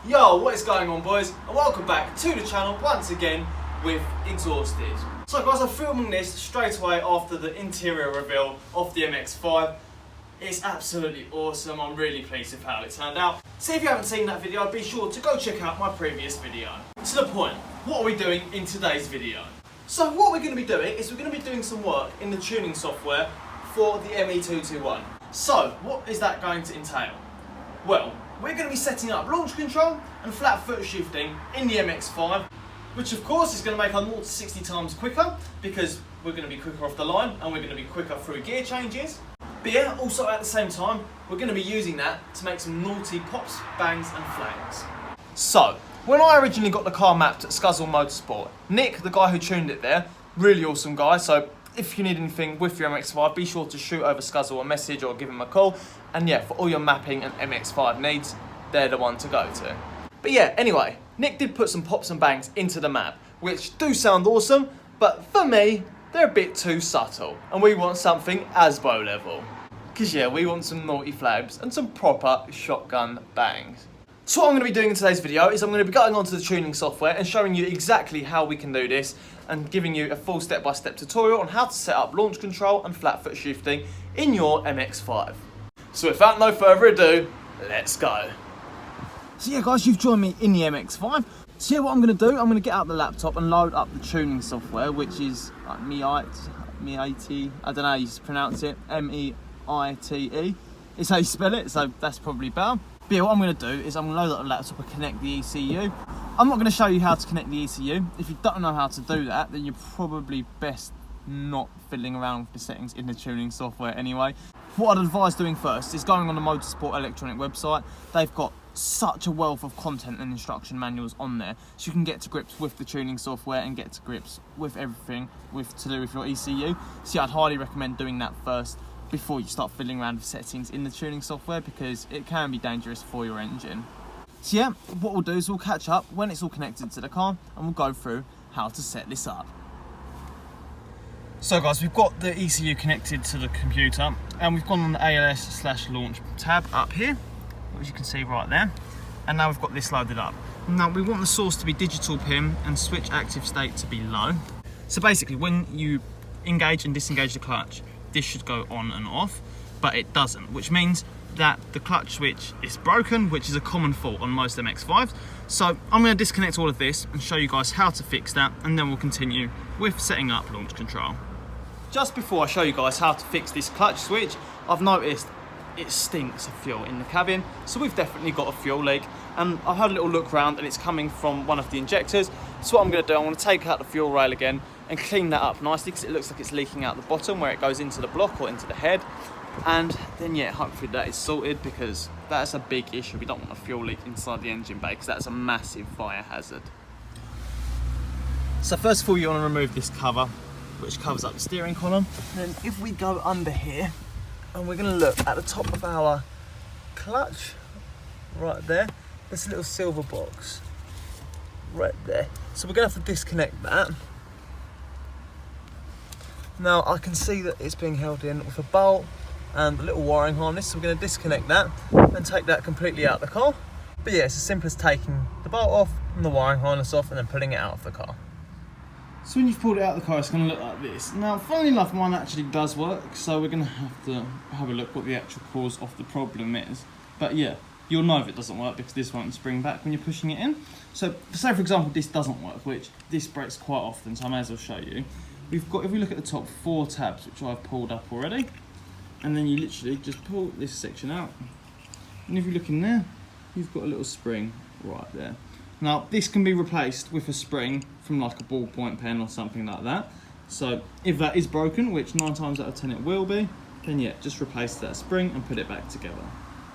Yo, what is going on, boys? And welcome back to the channel once again with Exhausted. So guys, I'm filming this straight away after the interior reveal of the MX-5. It's absolutely awesome. I'm really pleased with how it turned out. So if you haven't seen that video, be sure to go check out my previous video. To the point, what are we doing in today's video? So what we're going to be doing is we're going to be doing some work in the tuning software for the ME221. So what is that going to entail? Well, we're going to be setting up launch control and flat foot shifting in the MX-5, which of course is going to make our 0 to 60 times quicker because we're going to be quicker off the line and we're going to be quicker through gear changes. But yeah, also at the same time, we're going to be using that to make some naughty pops, bangs and flangs. So, when I originally got the car mapped at Scuzzle Motorsport, Nick, the guy who tuned it there, really awesome guy, so if you need anything with your MX-5, be sure to shoot over Scuzzle a message or give him a call. And yeah, for all your mapping and MX-5 needs, they're the one to go to. But yeah, anyway, Nick did put some pops and bangs into the map, which do sound awesome, but for me, they're a bit too subtle. And we want something ASBO level. Because yeah, we want some naughty flags and some proper shotgun bangs. So what I'm going to be doing in today's video is I'm going to be going onto the tuning software and showing you exactly how we can do this and giving you a full step-by-step tutorial on how to set up launch control and flat foot shifting in your MX-5. So without no further ado, let's go. So yeah guys, you've joined me in the MX-5. So yeah, what I'm going to do, I'm going to get out the laptop and load up the tuning software, which is like ME221, I don't know how you pronounce it, M-E-I-T-E. It's how you spell it, so that's probably better. But yeah, what I'm going to do is I'm going to load up the laptop and connect the ECU. I'm not going to show you how to connect the ECU. If you don't know how to do that, then you're probably best not fiddling around with the settings in the tuning software anyway. What I'd advise doing first is going on the Motorsport Electronic website. They've got such a wealth of content and instruction manuals on there, so you can get to grips with the tuning software and get to grips with everything to do with your ECU. So yeah, I'd highly recommend doing that first before you start fiddling around with settings in the tuning software, because it can be dangerous for your engine. So yeah, what we'll do is we'll catch up when it's all connected to the car and we'll go through how to set this up. So guys, we've got the ECU connected to the computer and we've gone on the ALS/launch tab up here, which you can see right there, and now we've got this loaded up. Now we want the source to be digital pin and switch active state to be low. So basically when you engage and disengage the clutch, this should go on and off, but it doesn't, which means that the clutch switch is broken, which is a common fault on most MX-5s. So I'm going to disconnect all of this and show you guys how to fix that, and then we'll continue with setting up launch control. Just before I show you guys how to fix this clutch switch, I've noticed it stinks of fuel in the cabin, so we've definitely got a fuel leak, and I've had a little look around and it's coming from one of the injectors. So what I'm going to do, I'm going to take out the fuel rail again and clean that up nicely, because it looks like it's leaking out the bottom where it goes into the block or into the head. And then yeah, hopefully that is sorted, because that's a big issue. We don't want a fuel leak inside the engine bay, because that's a massive fire hazard. So first of all, you want to remove this cover, which covers up the steering column. Then if we go under here, and we're going to look at the top of our clutch, right there, there's a little silver box, right there. So we're going to have to disconnect that. Now I can see that it's being held in with a bolt and a little wiring harness, so we're going to disconnect that and take that completely out of the car. But yeah, it's as simple as taking the bolt off and the wiring harness off and then pulling it out of the car. So when you've pulled it out of the car, it's going to look like this. Now, funnily enough, mine actually does work, so we're going to have a look what the actual cause of the problem is. But yeah, you'll know if it doesn't work because this won't spring back when you're pushing it in. So say for example this doesn't work, which this breaks quite often, so I may as well show you. We've got, if we look at the top 4 tabs, which I've pulled up already, and then you literally just pull this section out, and if you look in there, you've got a little spring right there. Now this can be replaced with a spring from like a ballpoint pen or something like that. So if that is broken, which 9 times out of 10 it will be, then yeah, just replace that spring and put it back together.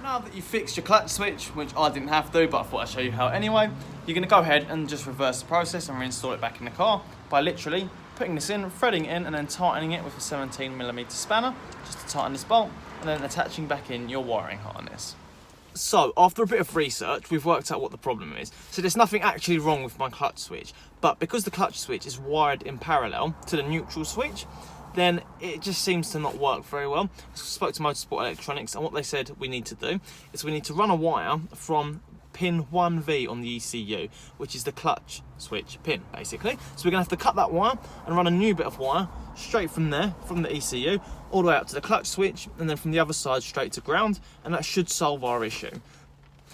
Now that you've fixed your clutch switch, which I didn't have to, but I thought I'd show you how anyway, you're going to go ahead and just reverse the process and reinstall it back in the car by literally putting this in, threading it in, and then tightening it with a 17mm spanner, just to tighten this bolt, and then attaching back in your wiring harness. So, after a bit of research, we've worked out what the problem is. So there's nothing actually wrong with my clutch switch, but because the clutch switch is wired in parallel to the neutral switch, then it just seems to not work very well. I spoke to Motorsport Electronics, and what they said we need to do is we need to run a wire from pin 1V on the ECU, which is the clutch switch pin, basically. So we're gonna have to cut that wire and run a new bit of wire straight from there, from the ECU, all the way up to the clutch switch, and then from the other side straight to ground, and that should solve our issue.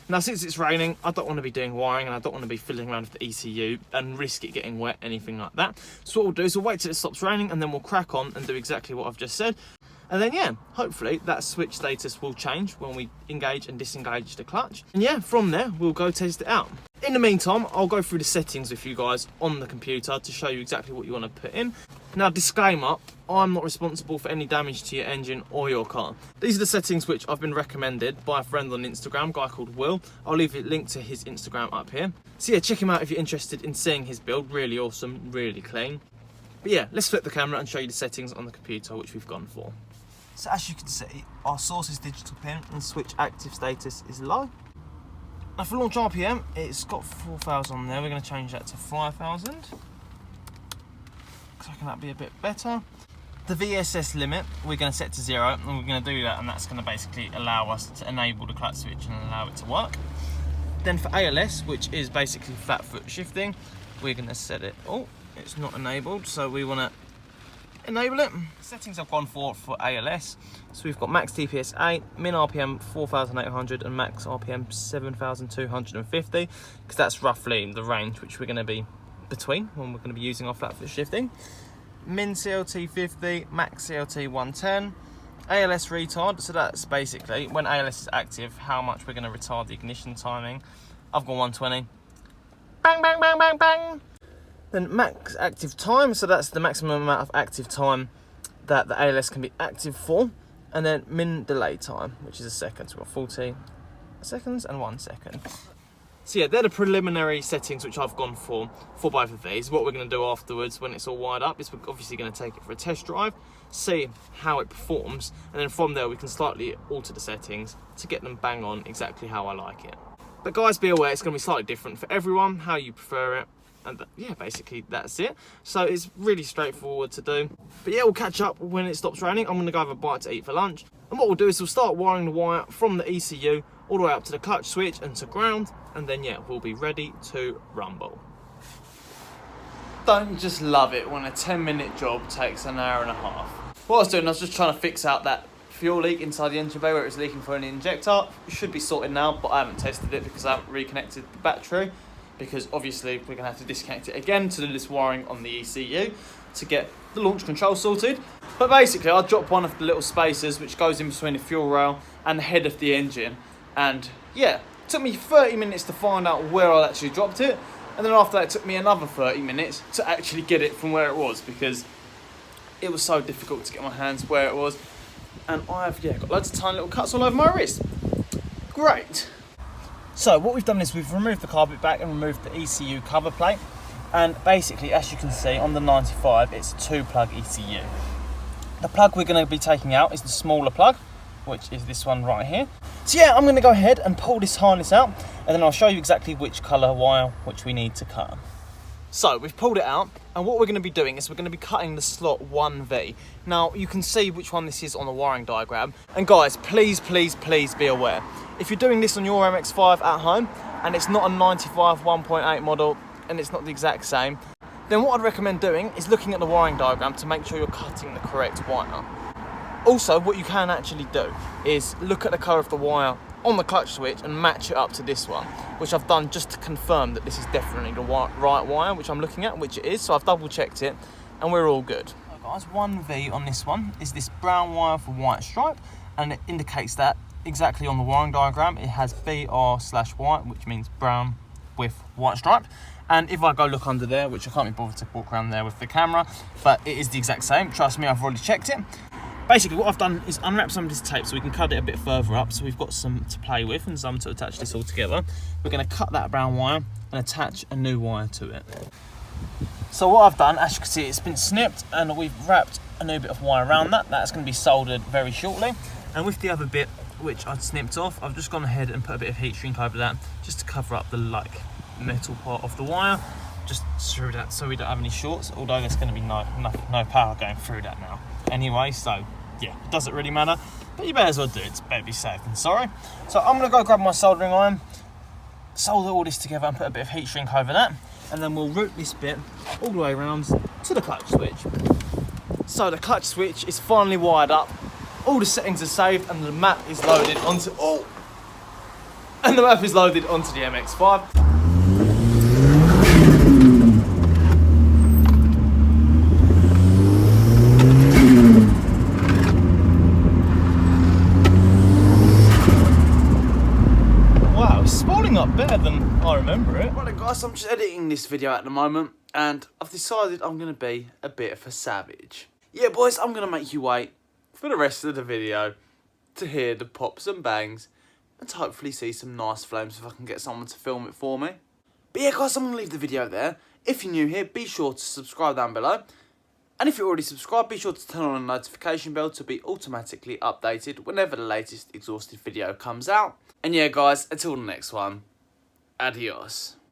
Now, since it's raining, I don't want to be doing wiring, and I don't want to be fiddling around with the ECU and risk it getting wet, anything like that. So what we'll do is we'll wait till it stops raining, and then we'll crack on and do exactly what I've just said. And then, yeah, hopefully that switch status will change when we engage and disengage the clutch. And yeah, from there, we'll go test it out. In the meantime, I'll go through the settings with you guys on the computer to show you exactly what you want to put in. Now, disclaimer, I'm not responsible for any damage to your engine or your car. These are the settings which I've been recommended by a friend on Instagram, a guy called Will. I'll leave a link to his Instagram up here. So yeah, check him out if you're interested in seeing his build. Really awesome, really clean. But yeah, let's flip the camera and show you the settings on the computer which we've gone for. So as you can see, our source is digital pin and switch active status is low. Now for launch RPM, it's got 4,000 on there. We're going to change that to 5,000. So can that be a bit better? The VSS limit, we're going to set to 0, and we're going to do that, and that's going to basically allow us to enable the clutch switch and allow it to work. Then for ALS, which is basically flat foot shifting, we're going to set it, oh, it's not enabled, so we want to enable it. Settings I've gone for ALS, so we've got max TPS 8, min RPM 4,800 and max RPM 7,250, because that's roughly the range which we're going to be between when we're going to be using our flat foot shifting. Min CLT 50, max CLT 110, ALS retard, so that's basically when ALS is active how much we're going to retard the ignition timing. I've got 120. Bang, bang, bang, bang, bang. Then max active time, so that's the maximum amount of active time that the ALS can be active for. And then min delay time, which is a second, so we've got 40 seconds and 1 second. So yeah, they're the preliminary settings which I've gone for both of these. What we're going to do afterwards when it's all wired up is we're obviously going to take it for a test drive, see how it performs, and then from there we can slightly alter the settings to get them bang on exactly how I like it. But guys, be aware it's going to be slightly different for everyone, how you prefer it. And yeah, basically that's it. So it's really straightforward to do. But yeah, we'll catch up when it stops raining. I'm going to go have a bite to eat for lunch. And what we'll do is we'll start wiring the wire from the ECU all the way up to the clutch switch and to ground. And then yeah, we'll be ready to rumble. Don't just love it when a 10-minute job takes an hour and a half. What I was doing, I was just trying to fix out that fuel leak inside the engine bay where it was leaking for an injector. It should be sorted now, but I haven't tested it because I haven't reconnected the battery. Because obviously we're going to have to disconnect it again to do this wiring on the ECU to get the launch control sorted. But basically I dropped one of the little spacers which goes in between the fuel rail and the head of the engine, and yeah, it took me 30 minutes to find out where I actually dropped it, and then after that it took me another 30 minutes to actually get it from where it was because it was so difficult to get my hands where it was, and I've got loads of tiny little cuts all over my wrist. Great. So what we've done is we've removed the carpet back and removed the ECU cover plate, and basically as you can see on the 95 it's a 2-plug ECU. The plug we're going to be taking out is the smaller plug, which is this one right here. So yeah, I'm going to go ahead and pull this harness out, and then I'll show you exactly which colour wire which we need to cut. So we've pulled it out, and what we're going to be doing is we're going to be cutting the slot 1V. Now you can see which one this is on the wiring diagram, and guys, please be aware. If you're doing this on your MX-5 at home and it's not a 95 1.8 model and it's not the exact same, then what I'd recommend doing is looking at the wiring diagram to make sure you're cutting the correct wire. Also, what you can actually do is look at the colour of the wire on the clutch switch and match it up to this one, which I've done just to confirm that this is definitely the right wire, which I'm looking at, which it is, so I've double checked it and we're all good. So guys, 1V on this one is this brown wire for white stripe, and it indicates that exactly on the wiring diagram it has BR/white, which means brown with white stripe. And if I go look under there, which I can't be bothered to walk around there with the camera, but it is the exact same, trust me, I've already checked it. Basically what I've done is unwrap some of this tape so we can cut it a bit further up, so we've got some to play with and some to attach this all together. We're going to cut that brown wire and attach a new wire to it. So what I've done, as you can see, it's been snipped and we've wrapped a new bit of wire around that. That's going to be soldered very shortly. And with the other bit, which I'd snipped off, I've just gone ahead and put a bit of heat shrink over that just to cover up the metal part of the wire, just through that so we don't have any shorts, although there's going to be no power going through that now anyway, so yeah, it doesn't really matter, but you better as well do it. It's better be safe than sorry. So I'm going to go grab my soldering iron, solder all this together and put a bit of heat shrink over that, and then we'll route this bit all the way around to the clutch switch. So the clutch switch is finally wired up, all the settings are saved, and the map is loaded onto the MX5. Up better than I remember it. Right guys, I'm just editing this video at the moment and I've decided I'm going to be a bit of a savage. Yeah boys, I'm going to make you wait for the rest of the video to hear the pops and bangs and to hopefully see some nice flames if I can get someone to film it for me. But yeah guys, I'm going to leave the video there. If you're new here, be sure to subscribe down below. And if you're already subscribed, be sure to turn on the notification bell to be automatically updated whenever the latest exhausted video comes out. And yeah guys, until the next one, adios.